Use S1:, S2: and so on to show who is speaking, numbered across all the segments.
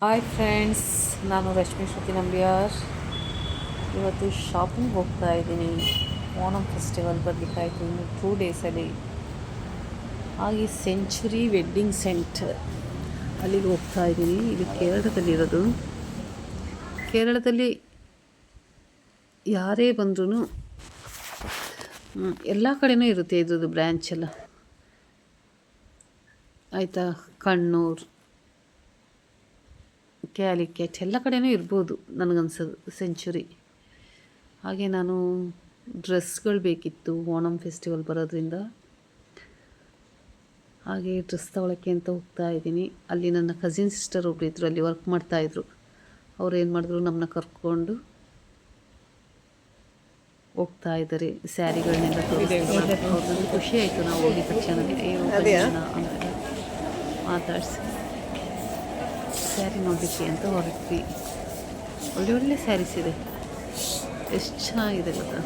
S1: Hi friends, ನಾನು ರಶ್ಮಿ ಶ್ರುತಿ ನಂಬಿಯಾರ್. ಇವತ್ತು shopping ಹೋಗ್ತಾ ಇದ್ದೀನಿ. ಓಣಂ ಫೆಸ್ಟಿವಲ್ ಬರಲಿಕ್ಕಾಯ್ತು ಇನ್ನು 2 ಡೇಸಲ್ಲಿ. ಹಾಗೆ ಸೆಂಚುರಿ ವೆಡ್ಡಿಂಗ್ ಸೆಂಟರ್ ಅಲ್ಲಿಗೆ ಹೋಗ್ತಾ ಇದ್ದೀನಿ. ಇದು ಕೇರಳದಲ್ಲಿರೋದು. ಕೇರಳದಲ್ಲಿ ಯಾರೇ ಬಂದ್ರೂ ಎಲ್ಲ ಕಡೆನೂ ಇರುತ್ತೆ ಇದ್ರದ್ದು ಬ್ರ್ಯಾಂಚ್ ಎಲ್ಲ. ಆಯಿತಾ, ಕಣ್ಣೂರು, ಕ್ಯಾಲಿಕೆಟ್ ಎಲ್ಲ ಕಡೆನೂ ಇರ್ಬೋದು ನನಗನ್ಸೋದು ಸೆಂಚುರಿ. ಹಾಗೆ ನಾನು ಡ್ರೆಸ್ಗಳು ಬೇಕಿತ್ತು ಓಣಂ ಫೆಸ್ಟಿವಲ್ ಬರೋದ್ರಿಂದ. ಹಾಗೆ ಡ್ರೆಸ್ ತೊಗೊಳಕ್ಕೆ ಅಂತ ಹೋಗ್ತಾ ಇದ್ದೀನಿ. ಅಲ್ಲಿ ನನ್ನ ಕಸಿನ್ ಸಿಸ್ಟರ್ ಒಬ್ಬರು ಇದ್ದರು, ಅಲ್ಲಿ ವರ್ಕ್ ಮಾಡ್ತಾಯಿದ್ರು. ಅವ್ರು ಏನು ಮಾಡಿದ್ರು, ನಮ್ಮನ್ನ ಕರ್ಕೊಂಡು ಹೋಗ್ತಾ ಇದ್ದಾರೆ ಸ್ಯಾರಿಗಳನ್ನೆಲ್ಲ ತೋರಿಸ್ತಾರೆ. ಅವ್ರಿಗೆ ಖುಷಿ ಆಯಿತು ನಾವು ಹೋಗಿದ ತಕ್ಷಣ ಅಂತ ಮಾತಾಡಿಸಿ ಸ್ಯಾರಿ ನೋಡಲಿಕ್ಕೆ ಅಂತ ಹೊರಟ್ವಿ. ಒಳ್ಳೆ ಸ್ಯಾರೀಸ್ ಇದೆ, ಎಷ್ಟು ಚೆನ್ನಾಗಿದೆ ಗೊತ್ತಾ.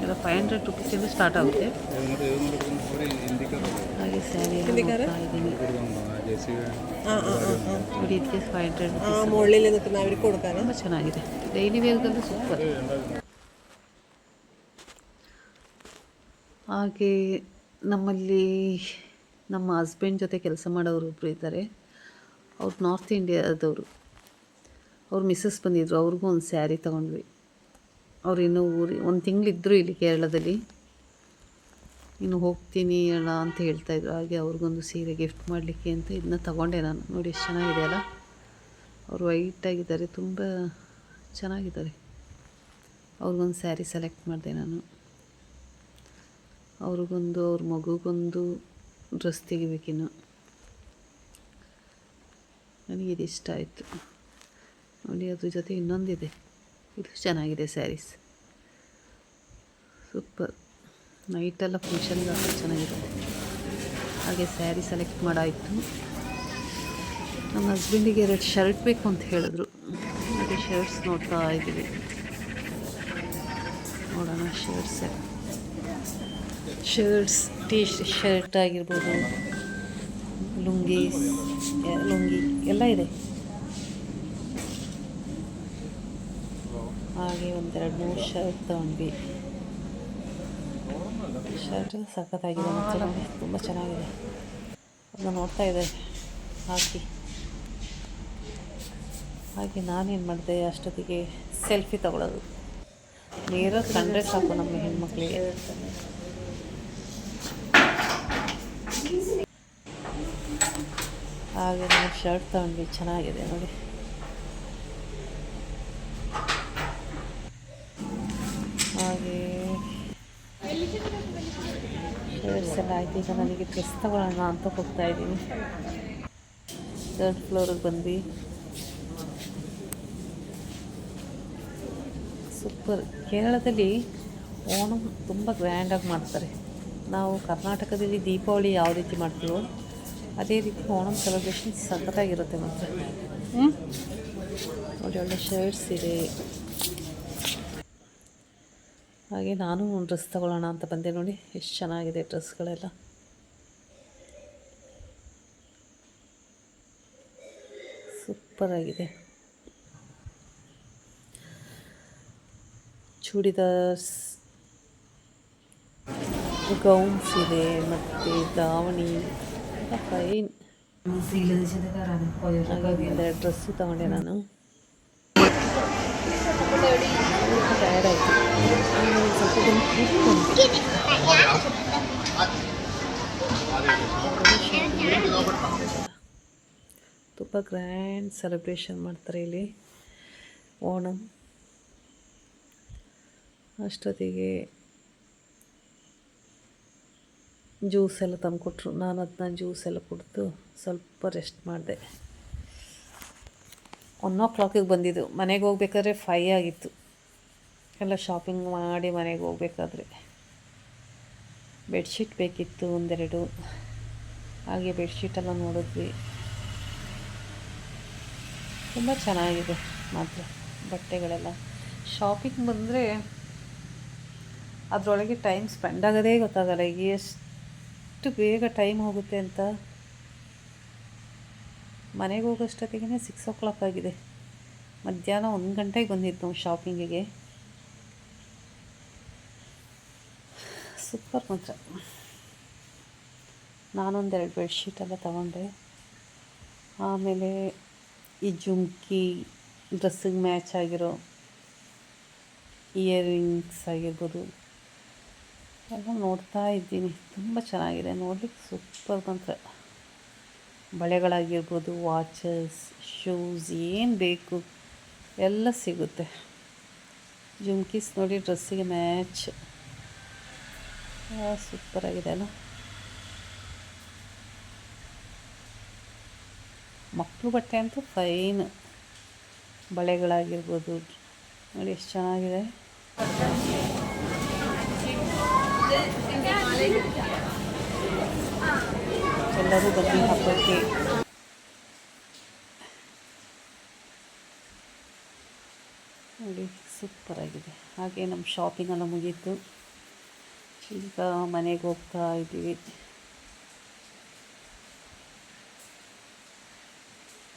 S1: ಎಲ್ಲ 500 ರುಪೀಸಿಂದ ಸ್ಟಾರ್ಟ್ ಆಗುತ್ತೆ. ಹಾಗೆ ಸ್ಯಾರಿ ಎಲ್ಲ ನೋಡ್ತಾ ಇದ್ದೀನಿ. ಇದಕ್ಕೆ 500 ತುಂಬ ಚೆನ್ನಾಗಿದೆ. ಡೈಲಿ ವೇರ್ಗಂತೂ ಸೂಪರ್. ಹಾಗೆ ನಮ್ಮಲ್ಲಿ ನಮ್ಮ ಹಸ್ಬೆಂಡ್ ಜೊತೆ ಕೆಲಸ ಮಾಡೋರು ಒಬ್ಬರು ಇದ್ದಾರೆ. ಅವ್ರು ನಾರ್ತ್ ಇಂಡಿಯಾದವರು. ಅವ್ರು ಮಿಸ್ಸಸ್ ಬಂದಿದ್ದರು, ಅವ್ರಿಗೂ ಒಂದು ಸ್ಯಾರಿ ತೊಗೊಂಡ್ವಿ. ಅವ್ರು ಇನ್ನೂ ಒಂದು ತಿಂಗಳಿದ್ದರು ಇಲ್ಲಿ ಕೇರಳದಲ್ಲಿ. ಇನ್ನು ಹೋಗ್ತೀನಿ ಅಲ್ಲ ಅಂತ ಹೇಳ್ತಾಯಿದ್ರು. ಹಾಗೆ ಅವ್ರಿಗೊಂದು ಸೀರೆ ಗಿಫ್ಟ್ ಮಾಡಲಿಕ್ಕೆ ಅಂತ ಇದನ್ನ ತೊಗೊಂಡೆ ನಾನು. ನೋಡಿ ಎಷ್ಟು ಚೆನ್ನಾಗಿದೆ ಅಲ್ಲ. ಅವರು ವೈಟಾಗಿದ್ದಾರೆ, ತುಂಬ ಚೆನ್ನಾಗಿದ್ದಾರೆ. ಅವ್ರಿಗೊಂದು ಸ್ಯಾರಿ ಸೆಲೆಕ್ಟ್ ಮಾಡಿದೆ ನಾನು. ಅವ್ರಿಗೊಂದು, ಅವ್ರ ಮಗುಗೊಂದು ಡ್ರೆಸ್ ತೆಗಿಬೇಕಿನ್ನು. ನನಗಿದು ಇಷ್ಟ ಆಯಿತು ನೋಡಿ. ಅದ್ರ ಜೊತೆ ಇನ್ನೊಂದಿದೆ, ಇದು ಚೆನ್ನಾಗಿದೆ ಸ್ಯಾರೀಸ್, ಸೂಪರ್. ನೈಟೆಲ್ಲ ಫಂಕ್ಷನ್ಗೆ ಚೆನ್ನಾಗಿದೆ. ಹಾಗೆ ಸ್ಯಾರಿ ಸೆಲೆಕ್ಟ್ ಮಾಡಾಯಿತು. ನಮ್ಮ ಹಸ್ಬೆಂಡಿಗೆ 2 ಶರ್ಟ್ ಬೇಕು ಅಂತ ಹೇಳಿದ್ರು. ಹಾಗೆ ಶರ್ಟ್ಸ್ ನೋಡ್ತಾ ಇದ್ದೀವಿ. ನೋಡೋಣ ಶರ್ಟ್ಸ್ ಶರ್ಟ್ ಆಗಿರ್ಬೋದು, ಲುಂಗಿ ಎಲ್ಲ ಇದೆ. ಹಾಗೆ 1-2-3 ಶರ್ಟ್ ತೊಗೊಂಡ್ವಿ. ಶರ್ಟ್ ಸಖತ್ತಾಗಿದೆ ಮತ್ತು ನೋಡಿ ತುಂಬ ಚೆನ್ನಾಗಿದೆ. ಅದನ್ನ ನೋಡ್ತಾ ಇದೆ ಹಾಗೆ ನಾನೇನು ಮಾಡಿದೆ, ಅಷ್ಟೊತ್ತಿಗೆ ಸೆಲ್ಫಿ ತಗೊಳ್ಳೋದು. ಮಿರರ್ ಕಂಡ್ರೆ ಸಾಕು ನಮ್ಮ ಹೆಣ್ಮಕ್ಳಿಗೆ. ಹಾಗೆ ನಾವು ಶರ್ಟ್ ತೊಗೊಂಡ್ವಿ, ಚೆನ್ನಾಗಿದೆ ನೋಡಿ. ಹಾಗೆ ಶರ್ಟ್ಸ್ ಎಲ್ಲ ಆಯ್ತು. ಈಗ ನನಗೆ ಡ್ರೆಸ್ ತಗೊಳ್ಳೋಣ ಅಂತ ಹೋಗ್ತಾ ಇದ್ದೀನಿ. 3rd ಫ್ಲೋರಿಗೆ ಬಂದ್ವಿ. ಸೂಪರ್. ಕೇರಳದಲ್ಲಿ ಓಣಂ ತುಂಬ ಗ್ರ್ಯಾಂಡಾಗಿ ಮಾಡ್ತಾರೆ. ನಾವು ಕರ್ನಾಟಕದಲ್ಲಿ ದೀಪಾವಳಿ ಯಾವ ರೀತಿ ಮಾಡ್ತೀವೋ ಅದೇ ರೀತಿ ಓಣಂ ಸೆಲೆಬ್ರೇಷನ್ ಸಖತ್ತಾಗಿರುತ್ತೆ ಮಾತ್ರ. ನೋಡಿ ಒಳ್ಳೆ ಶರ್ಟ್ಸ್ ಇದೆ. ಹಾಗೆ ನಾನು ಒಂದು ಡ್ರೆಸ್ ತಗೊಳ್ಳೋಣ ಅಂತ ಬಂದೆ. ನೋಡಿ ಎಷ್ಟು ಚೆನ್ನಾಗಿದೆ ಡ್ರೆಸ್ಗಳೆಲ್ಲ. ಸೂಪರಾಗಿದೆ. ಚೂಡಿದಾರ್ಸ್, ಗೌನ್ಸ್ ಇದೆ, ಮತ್ತು ದಾವಣಿ ಫೈನ್. ಹಾಗಾಗಿ 2 ಡ್ರೆಸ್ಸು ತಗೊಂಡೆ ನಾನು. ಟಯರ್ಡ್ ಆಯಿತು. ತುಂಬ ಗ್ರ್ಯಾಂಡ್ ಸೆಲೆಬ್ರೇಷನ್ ಮಾಡ್ತಾರೆ ಇಲ್ಲಿ ಓಣಂ. ಅಷ್ಟೊತ್ತಿಗೆ ಜ್ಯೂಸ್ ಎಲ್ಲ ತಂದುಕೊಟ್ರು. ನಾನು ಅದನ್ನ ಜ್ಯೂಸ್ ಎಲ್ಲ ಕುಡಿದು ಸ್ವಲ್ಪ ರೆಸ್ಟ್ ಮಾಡಿದೆ. 1 o'clock ಬಂದಿದ್ದು. ಮನೆಗೆ ಹೋಗ್ಬೇಕಾದ್ರೆ 5 ಆಗಿತ್ತು. ಎಲ್ಲ ಶಾಪಿಂಗ್ ಮಾಡಿ ಮನೆಗೆ ಹೋಗ್ಬೇಕಾದ್ರೆ ಬೆಡ್ಶೀಟ್ ಬೇಕಿತ್ತು 1-2. ಹಾಗೆ ಬೆಡ್ಶೀಟೆಲ್ಲ ನೋಡಿದ್ವಿ. ತುಂಬ ಚೆನ್ನಾಗಿದೆ ಮಾತ್ರ ಬಟ್ಟೆಗಳೆಲ್ಲ. ಶಾಪಿಂಗ್ ಬಂದರೆ ಅದರೊಳಗೆ ಟೈಮ್ ಸ್ಪೆಂಡ್ ಆಗೋದೇ ಗೊತ್ತಾಗಲ್ಲ. ಎಷ್ಟು ಬೇಗ ಟೈಮ್ ಹೋಗುತ್ತೆ ಅಂತ ಮನೆಗೆ ಹೋಗೋಷ್ಟೊತ್ತಿಗೆ 6 o'clock ಆಗಿದೆ. ಮಧ್ಯಾಹ್ನ 1 ಗಂಟೆಗೆ ಬಂದಿದ್ದು ನಾವು ಶಾಪಿಂಗಿಗೆ. ಸೂಪರ್ ಮಾತ್ರ. ನಾನೊಂದೆರಡು ಬೆಡ್ಶೀಟೆಲ್ಲ ತೊಗೊಂಡೆ. ಆಮೇಲೆ ಈ ಜುಮ್ಕಿ, ಡ್ರೆಸ್ಸಿಗೆ ಮ್ಯಾಚ್ ಆಗಿರೋ ಇಯರಿಂಗ್ಸ್ ಆಗಿರ್ಬೋದು ಎಲ್ಲ ನೋಡ್ತಾ ಇದ್ದೀನಿ. ತುಂಬ ಚೆನ್ನಾಗಿದೆ, ನೋಡ್ಲಿಕ್ಕೆ ಸೂಪರ್ ಮಾತ್ರ. ಬಳೆಗಳಾಗಿರ್ಬೋದು, ವಾಚಸ್, ಶೂಸ್, ಏನು ಬೇಕು ಎಲ್ಲ ಸಿಗುತ್ತೆ. ಜುಮ್ಕೀಸ್ ನೋಡಿ ಡ್ರೆಸ್ಸಿಗೆ ಮ್ಯಾಚ್, ಸೂಪರಾಗಿದೆ ಅಲ್ಲ. ಮಕ್ಕಳು ಬಟ್ಟೆ ಅಂತೂ ಫೈನ್. ಬಳೆಗಳಾಗಿರ್ಬೋದು ನೋಡಿ ಎಷ್ಟು ಚೆನ್ನಾಗಿದೆ. ಎಲ್ಲರೂ ಬನ್ನಿ ಹಬ್ಬಕ್ಕೆ. ನೋಡಿ ಸೂಪರಾಗಿದೆ. ಹಾಗೆ ನಮ್ಮ ಶಾಪಿಂಗ್ ಎಲ್ಲ ಮುಗೀತು. ಈಗ ಮನೆಗೆ ಹೋಗ್ತಾ ಇದ್ದೀವಿ.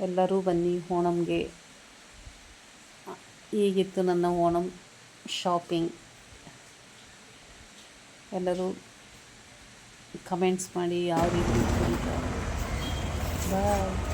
S1: ಎಲ್ಲರೂ ಬನ್ನಿ ಓಣಂಗೆ. ಹೀಗಿತ್ತು ನನ್ನ ಓಣಂ ಶಾಪಿಂಗ್. ಎಲ್ಲರೂ ಕಮೆಂಟ್ಸ್ ಮಾಡಿ ಯಾವ ರೀತಿ ಇತ್ತು ಅಂತ. ಬಾಯ್.